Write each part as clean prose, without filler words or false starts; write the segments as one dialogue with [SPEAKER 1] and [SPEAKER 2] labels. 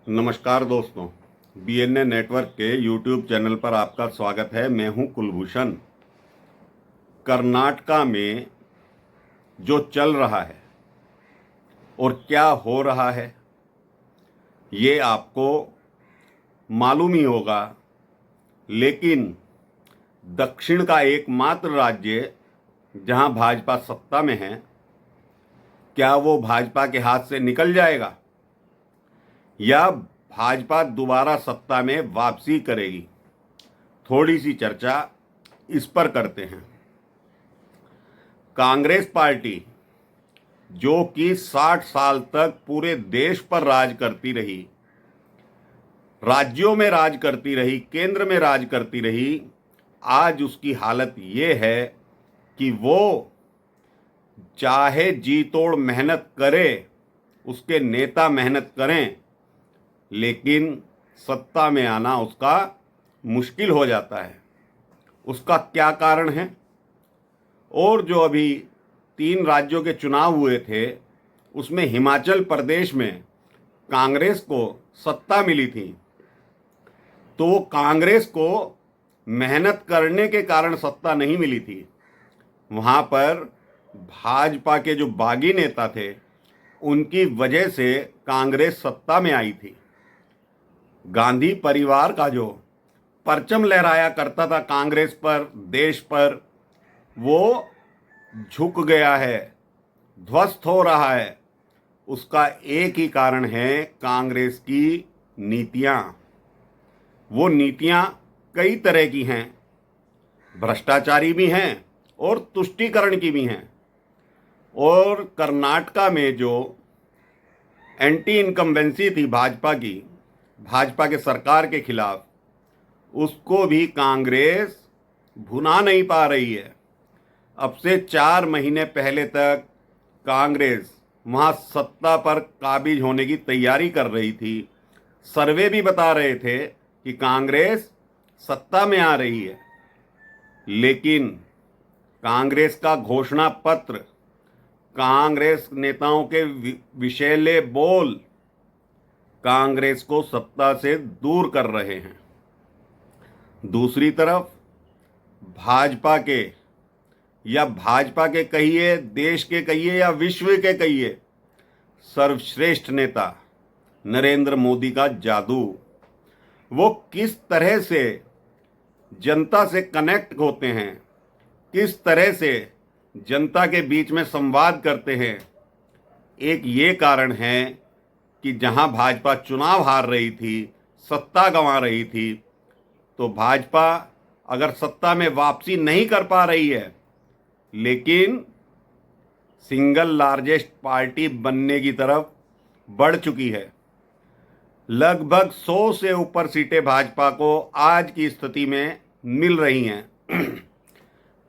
[SPEAKER 1] नमस्कार दोस्तों, BNA network के यूट्यूब चैनल पर आपका स्वागत है। मैं हूं कुलभूषण। कर्नाटका में जो चल रहा है और क्या हो रहा है ये आपको मालूम ही होगा, लेकिन दक्षिण का एकमात्र राज्य जहां भाजपा सत्ता में है, क्या वो भाजपा के हाथ से निकल जाएगा या भाजपा दोबारा सत्ता में वापसी करेगी? थोड़ी सी चर्चा इस पर करते हैं। कांग्रेस पार्टी जो कि 60 साल तक पूरे देश पर राज करती रही, राज्यों में राज करती रही, केंद्र में राज करती रही, आज उसकी हालत ये है कि वो चाहे जी तोड़ मेहनत करे, उसके नेता मेहनत करें, लेकिन सत्ता में आना उसका मुश्किल हो जाता है। उसका क्या कारण है? और जो अभी 3 राज्यों के चुनाव हुए थे, उसमें हिमाचल प्रदेश में कांग्रेस को सत्ता मिली थी, तो वो कांग्रेस को मेहनत करने के कारण सत्ता नहीं मिली थी। वहाँ पर भाजपा के जो बागी नेता थे, उनकी वजह से कांग्रेस सत्ता में आई थी। गांधी परिवार का जो परचम लहराया करता था कांग्रेस पर, देश पर, वो झुक गया है, ध्वस्त हो रहा है। उसका एक ही कारण है, कांग्रेस की नीतियां। वो नीतियां कई तरह की हैं, भ्रष्टाचारी भी हैं और तुष्टीकरण की भी हैं। और कर्नाटका में जो एंटी इनकम्बेंसी थी भाजपा की, भाजपा के सरकार के खिलाफ, उसको भी कांग्रेस भुना नहीं पा रही है। अब से 4 महीने पहले तक कांग्रेस वहाँ सत्ता पर काबिज होने की तैयारी कर रही थी। सर्वे भी बता रहे थे कि कांग्रेस सत्ता में आ रही है, लेकिन कांग्रेस का घोषणा पत्र, कांग्रेस नेताओं के विषैले बोल कांग्रेस को सत्ता से दूर कर रहे हैं। दूसरी तरफ भाजपा के कहिए, देश के कहिए या विश्व के कहिए, सर्वश्रेष्ठ नेता नरेंद्र मोदी का जादू, वो किस तरह से जनता से कनेक्ट होते हैं, किस तरह से जनता के बीच में संवाद करते हैं। एक ये कारण है कि जहां भाजपा चुनाव हार रही थी, सत्ता गंवा रही थी, तो भाजपा अगर सत्ता में वापसी नहीं कर पा रही है, लेकिन सिंगल लार्जेस्ट पार्टी बनने की तरफ बढ़ चुकी है। लगभग 100 से ऊपर सीटें भाजपा को आज की स्थिति में मिल रही हैं।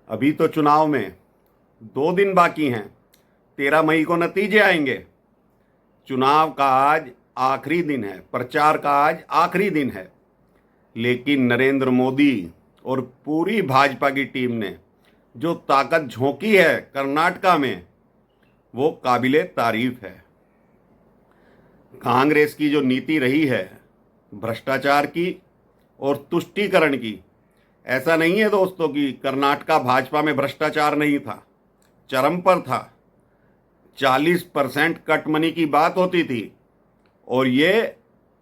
[SPEAKER 1] अभी तो चुनाव में 2 दिन बाकी हैं, 13 मई को नतीजे आएंगे। चुनाव का आज आखिरी दिन है, प्रचार का आज आखिरी दिन है, लेकिन नरेंद्र मोदी और पूरी भाजपा की टीम ने जो ताकत झोंकी है कर्नाटका में, वो काबिले तारीफ है। कांग्रेस की जो नीति रही है भ्रष्टाचार की और तुष्टीकरण की, ऐसा नहीं है दोस्तों कि कर्नाटका भाजपा में भ्रष्टाचार नहीं था, चरम पर था। 40% कट मनी की बात होती थी, और ये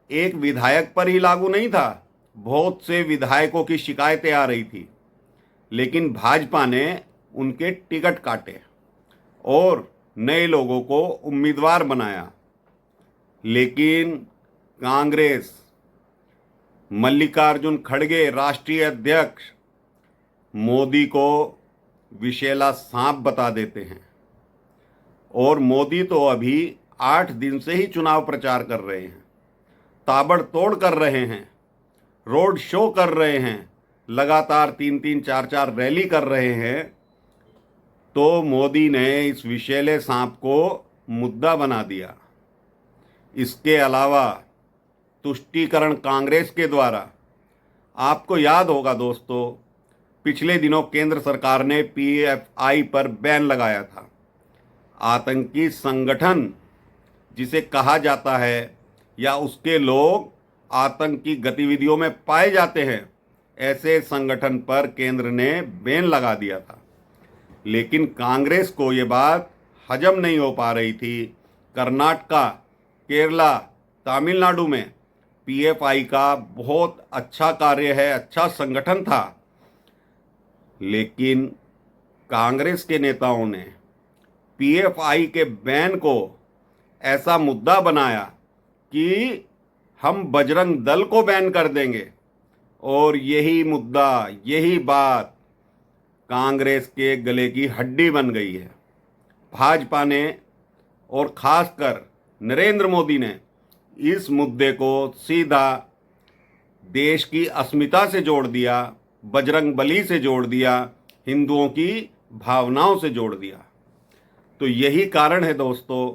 [SPEAKER 1] एक विधायक पर ही लागू नहीं था, बहुत से विधायकों की शिकायतें आ रही थी, लेकिन भाजपा ने उनके टिकट काटे और नए लोगों को उम्मीदवार बनाया। लेकिन कांग्रेस, मल्लिकार्जुन खड़गे राष्ट्रीय अध्यक्ष, मोदी को विषैला सांप बता देते हैं। और मोदी तो अभी 8 दिन से ही चुनाव प्रचार कर रहे हैं, ताबड़तोड़ कर रहे हैं, रोड शो कर रहे हैं, लगातार 3-3, 4-4 रैली कर रहे हैं। तो मोदी ने इस विषैले सांप को मुद्दा बना दिया। इसके अलावा तुष्टीकरण कांग्रेस के द्वारा, आपको याद होगा दोस्तों, पिछले दिनों केंद्र सरकार ने पीएफआई पर बैन लगाया था। आतंकी संगठन जिसे कहा जाता है, या उसके लोग आतंकी गतिविधियों में पाए जाते हैं, ऐसे संगठन पर केंद्र ने बैन लगा दिया था। लेकिन कांग्रेस को ये बात हजम नहीं हो पा रही थी। कर्नाटका, केरला, तमिलनाडु में पीएफआई का बहुत अच्छा कार्य है, अच्छा संगठन था, लेकिन कांग्रेस के नेताओं ने पीएफआई के बैन को ऐसा मुद्दा बनाया कि हम बजरंग दल को बैन कर देंगे, और यही मुद्दा, यही बात कांग्रेस के गले की हड्डी बन गई है। भाजपा ने और खासकर नरेंद्र मोदी ने इस मुद्दे को सीधा देश की अस्मिता से जोड़ दिया, बजरंग बली से जोड़ दिया, हिंदुओं की भावनाओं से जोड़ दिया। तो यही कारण है दोस्तों,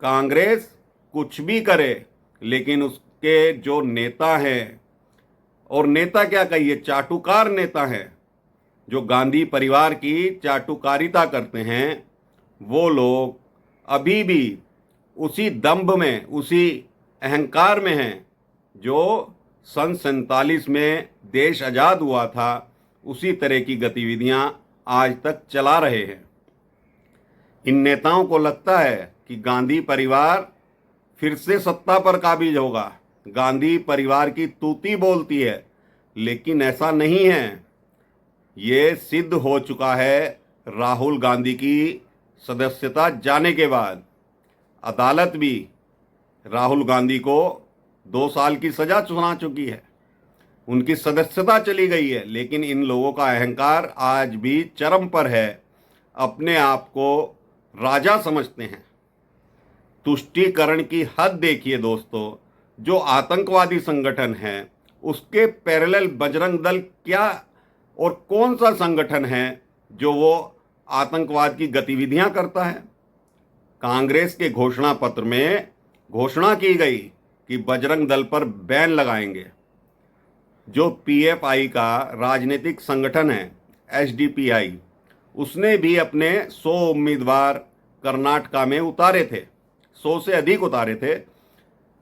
[SPEAKER 1] कांग्रेस कुछ भी करे, लेकिन उसके जो नेता हैं, और नेता क्या कहिए, चाटुकार नेता हैं, जो गांधी परिवार की चाटुकारिता करते हैं, वो लोग अभी भी उसी दंभ में, उसी अहंकार में हैं जो सन 47 में देश आज़ाद हुआ था। उसी तरह की गतिविधियां आज तक चला रहे हैं। इन नेताओं को लगता है कि गांधी परिवार फिर से सत्ता पर काबिज होगा, गांधी परिवार की तूती बोलती है, लेकिन ऐसा नहीं है। ये सिद्ध हो चुका है राहुल गांधी की सदस्यता जाने के बाद। अदालत भी राहुल गांधी को 2 साल की सजा सुना चुकी है, उनकी सदस्यता चली गई है, लेकिन इन लोगों का अहंकार आज भी चरम पर है, अपने आप को राजा समझते हैं। तुष्टीकरण की हद देखिए दोस्तों, जो आतंकवादी संगठन है उसके पैरेलल बजरंग दल क्या और कौन सा संगठन है जो वो आतंकवाद की गतिविधियां करता है। कांग्रेस के घोषणा पत्र में घोषणा की गई कि बजरंग दल पर बैन लगाएंगे। जो पीएफआई का राजनीतिक संगठन है एसडीपीआई, उसने भी अपने 100 उम्मीदवार कर्नाटका में उतारे थे, 100 से अधिक उतारे थे,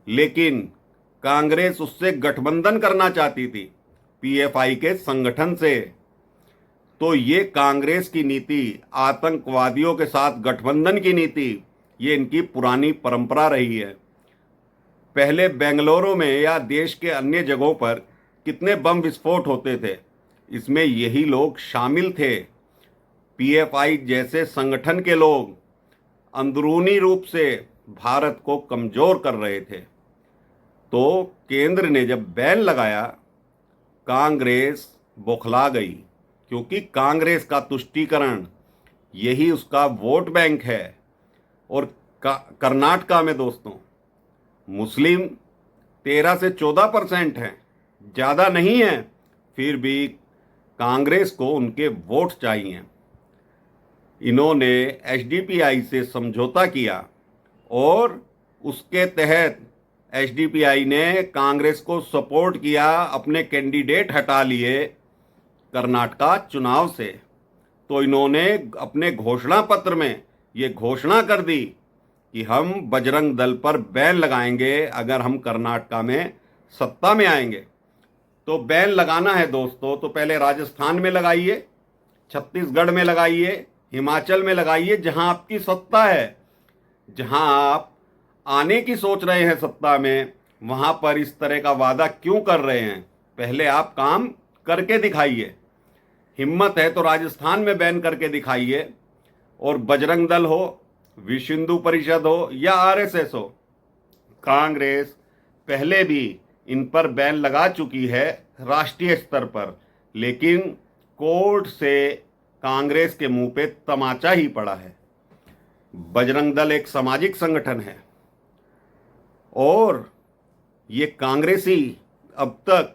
[SPEAKER 1] लेकिन कांग्रेस उससे गठबंधन करना चाहती थी पीएफआई के संगठन से। तो ये कांग्रेस की नीति, आतंकवादियों के साथ गठबंधन की नीति, ये इनकी पुरानी परंपरा रही है। पहले बेंगलुरु में या देश के अन्य जगहों पर कितने बम विस्फोट होते थे, इसमें यही लोग शामिल थे। पीएफआई जैसे संगठन के लोग अंदरूनी रूप से भारत को कमज़ोर कर रहे थे। तो केंद्र ने जब बैन लगाया, कांग्रेस बौखला गई, क्योंकि कांग्रेस का तुष्टीकरण यही उसका वोट बैंक है। और कर्नाटका में दोस्तों मुस्लिम 13 से 14% हैं, ज़्यादा नहीं है, फिर भी कांग्रेस को उनके वोट चाहिए। इन्होंने एसडीपीआई से समझौता किया और उसके तहत एसडीपीआई ने कांग्रेस को सपोर्ट किया, अपने कैंडिडेट हटा लिए कर्नाटका चुनाव से। तो इन्होंने अपने घोषणा पत्र में ये घोषणा कर दी कि हम बजरंग दल पर बैन लगाएंगे अगर हम कर्नाटका में सत्ता में आएंगे। तो बैन लगाना है दोस्तों, तो पहले राजस्थान में लगाइए, छत्तीसगढ़ में लगाइए, हिमाचल में लगाइए, जहां आपकी सत्ता है, जहां आप आने की सोच रहे हैं सत्ता में, वहां पर इस तरह का वादा क्यों कर रहे हैं। पहले आप काम करके दिखाइए। हिम्मत है तो राजस्थान में बैन करके दिखाइए। और बजरंग दल हो, विश्व हिंदू परिषद हो या आरएसएस हो, कांग्रेस पहले भी इन पर बैन लगा चुकी है राष्ट्रीय स्तर पर, लेकिन कोर्ट से कांग्रेस के मुंह पे तमाचा ही पड़ा है। बजरंग दल एक सामाजिक संगठन है और ये कांग्रेसी अब तक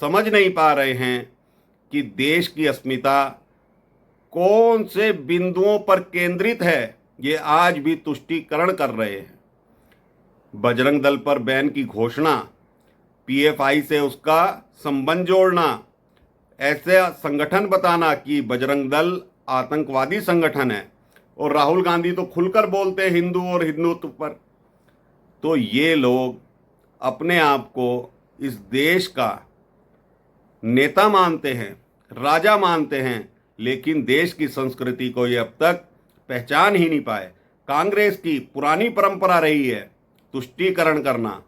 [SPEAKER 1] समझ नहीं पा रहे हैं कि देश की अस्मिता कौन से बिंदुओं पर केंद्रित है। ये आज भी तुष्टीकरण कर रहे हैं। बजरंग दल पर बैन की घोषणा, पीएफआई से उसका संबंध जोड़ना, ऐसे संगठन बताना कि बजरंग दल आतंकवादी संगठन है, और राहुल गांधी तो खुलकर बोलते हैं हिंदू और हिंदुत्व पर। तो ये लोग अपने आप को इस देश का नेता मानते हैं, राजा मानते हैं, लेकिन देश की संस्कृति को ये अब तक पहचान ही नहीं पाए। कांग्रेस की पुरानी परंपरा रही है तुष्टीकरण करना।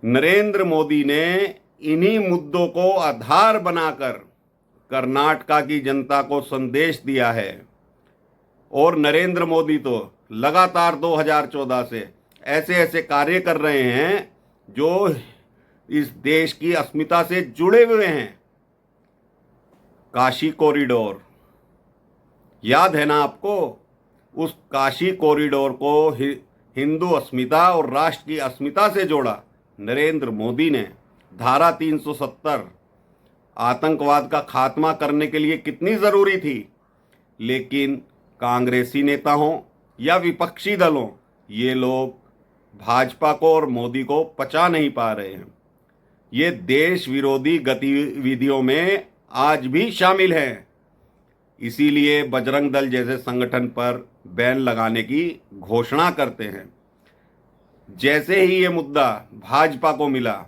[SPEAKER 1] नरेंद्र मोदी ने इन्हीं मुद्दों को आधार बनाकर कर्नाटका की जनता को संदेश दिया है। और नरेंद्र मोदी तो लगातार 2014 से ऐसे ऐसे कार्य कर रहे हैं जो इस देश की अस्मिता से जुड़े हुए हैं। काशी कॉरिडोर याद है ना आपको? उस काशी कॉरिडोर को हिंदू अस्मिता और राष्ट्र की अस्मिता से जोड़ा नरेंद्र मोदी ने। धारा 370 आतंकवाद का खात्मा करने के लिए कितनी ज़रूरी थी, लेकिन कांग्रेसी नेता हों या विपक्षी दल हों, ये लोग भाजपा को और मोदी को पचा नहीं पा रहे हैं। ये देश विरोधी गतिविधियों में आज भी शामिल हैं। इसीलिए बजरंग दल जैसे संगठन पर बैन लगाने की घोषणा करते हैं। जैसे ही ये मुद्दा भाजपा को मिला,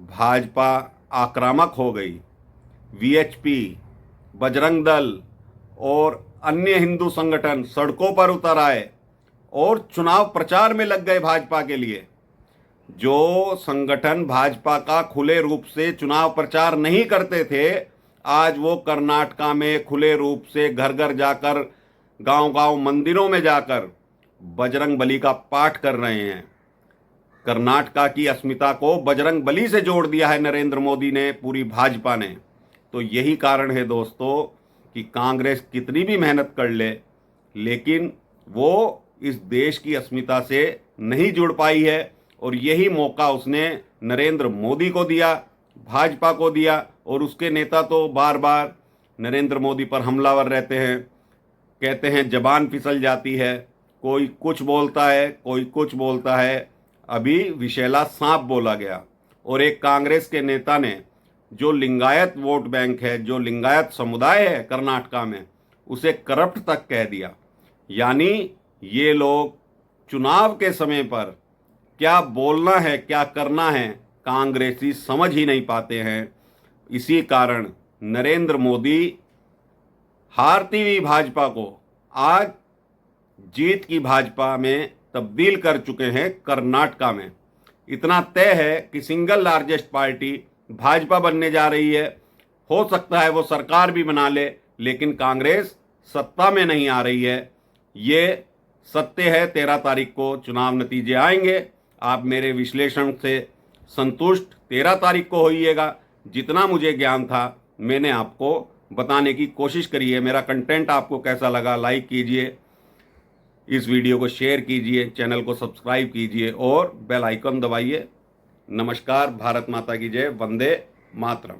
[SPEAKER 1] भाजपा आक्रामक हो गई। वीएचपी, बजरंग दल और अन्य हिंदू संगठन सड़कों पर उतर आए और चुनाव प्रचार में लग गए भाजपा के लिए। जो संगठन भाजपा का खुले रूप से चुनाव प्रचार नहीं करते थे, आज वो कर्नाटका में खुले रूप से घर घर जाकर, गांव-गांव मंदिरों में जाकर बजरंग बली का पाठ कर रहे हैं। कर्नाटका की अस्मिता को बजरंग बली से जोड़ दिया है नरेंद्र मोदी ने, पूरी भाजपा ने। तो यही कारण है दोस्तों कि कांग्रेस कितनी भी मेहनत कर ले, लेकिन वो इस देश की अस्मिता से नहीं जुड़ पाई है। और यही मौका उसने नरेंद्र मोदी को दिया, भाजपा को दिया। और उसके नेता तो बार बार नरेंद्र मोदी पर हमलावर रहते हैं, कहते हैं जबान फिसल जाती है, कोई कुछ बोलता है, कोई कुछ बोलता है। अभी विशैला सांप बोला गया। और एक कांग्रेस के नेता ने जो लिंगायत वोट बैंक है, जो लिंगायत समुदाय है कर्नाटका में, उसे करप्ट तक कह दिया। यानी ये लोग चुनाव के समय पर क्या बोलना है, क्या करना है, कांग्रेसी समझ ही नहीं पाते हैं। इसी कारण नरेंद्र मोदी हारती हुई भाजपा को आज जीत की भाजपा में तब्दील कर चुके हैं कर्नाटका में। इतना तय है कि सिंगल लार्जेस्ट पार्टी भाजपा बनने जा रही है। हो सकता है वो सरकार भी बना ले, लेकिन कांग्रेस सत्ता में नहीं आ रही है। ये सत्य है। 13 तारीख को चुनाव नतीजे आएंगे। आप मेरे विश्लेषण से संतुष्ट 13 तारीख को होइएगा। जितना मुझे ज्ञान था मैंने आपको बताने की कोशिश करी है। मेरा कंटेंट आपको कैसा लगा, लाइक कीजिए, इस वीडियो को शेयर कीजिए, चैनल को सब्सक्राइब कीजिए और बेल आइकन दबाइए। नमस्कार। भारत माता की जय। वंदे मातरम।